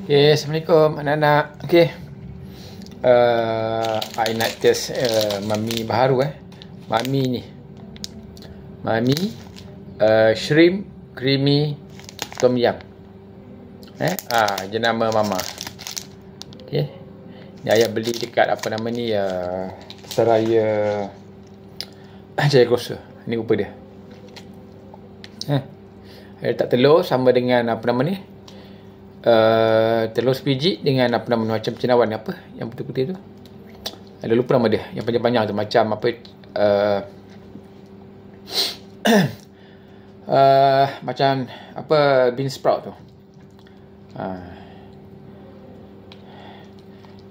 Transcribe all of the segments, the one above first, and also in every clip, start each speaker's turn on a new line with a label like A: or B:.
A: Okay, Assalamualaikum anak-anak. Okay, I nak test Mami baharu Mami ni, Mami shrimp creamy tom yum. Jenama Mama. Okay, ni ayah beli dekat apa nama ni, Seraya Jaya Grocer. Ni rupa dia. Letak telur sama dengan apa nama ni, telur sebiji dengan apa nama macam cendawan apa yang putih-putih tu. Ada lupa nama dia, yang panjang-panjang tu macam apa, macam apa, bean sprout tu.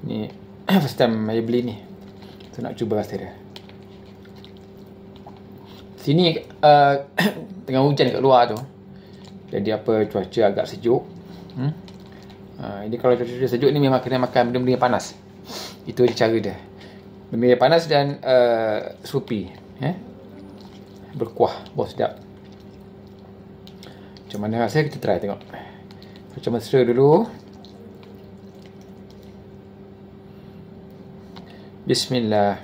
A: Ni first time saya beli ni, so nak cuba rasa dia. Sini tengah hujan kat luar tu, jadi apa, cuaca agak sejuk. Ini kalau cuaca sejuk ni memang kena makan benda-benda yang panas. Itu je cara dia. Benda yang panas dan supi, berkuah, bau sedap. Macam mana rasa, kita try tengok. Macam mesra dulu. Bismillah.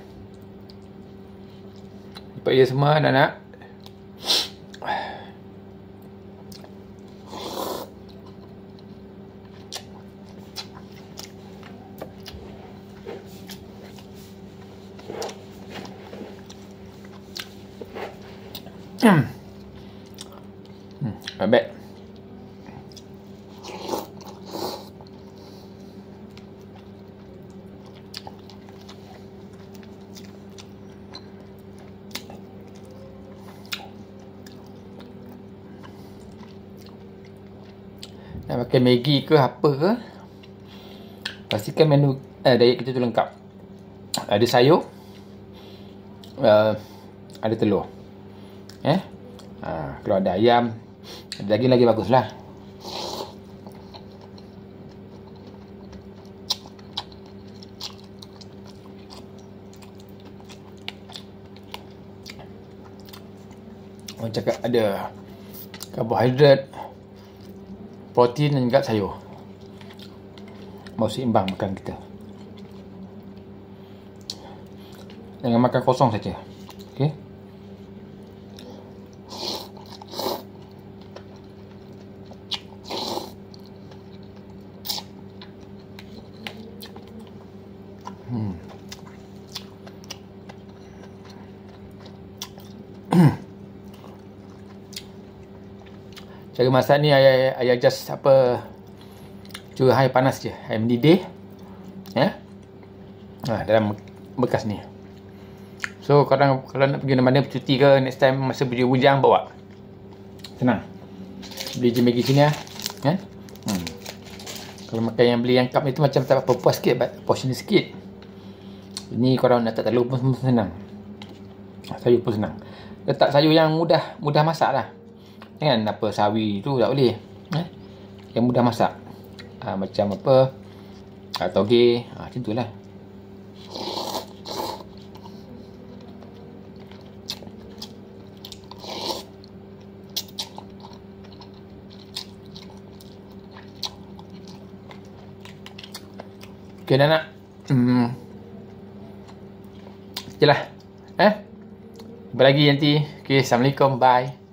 A: Lipat je semua anak-anak. Not bad. Nak pakai Maggi ke apa ke, pastikan menu diet kita tu lengkap. Ada sayur, ada telur. Kalau ada ayam, ada daging lagi bagus lah. Orang cakap ada karbohidrat, protein dan juga sayur. Mau seimbang makan kita. Jangan makan kosong saja. Okey. Cara masak ni ayah just apa, curi air panas je, air mendidih dalam bekas ni. So kalau nak pergi mana-mana bercuti ke, next time masa bujang bawa, senang. Beli je Maggi sini Kalau makan yang beli yang cup ni tu macam tak apa, puas sikit, portion sikit. Ini korang nak tak telur pun senang, sayur pun senang. Letak sayur yang mudah masak lah. Jangan apa sawi tu tak boleh. Yang mudah masak. Macam apa, toge, macam tu lah. Okay anak-anak, sekejap lah. Jumpa lagi nanti. Okay, Assalamualaikum, bye.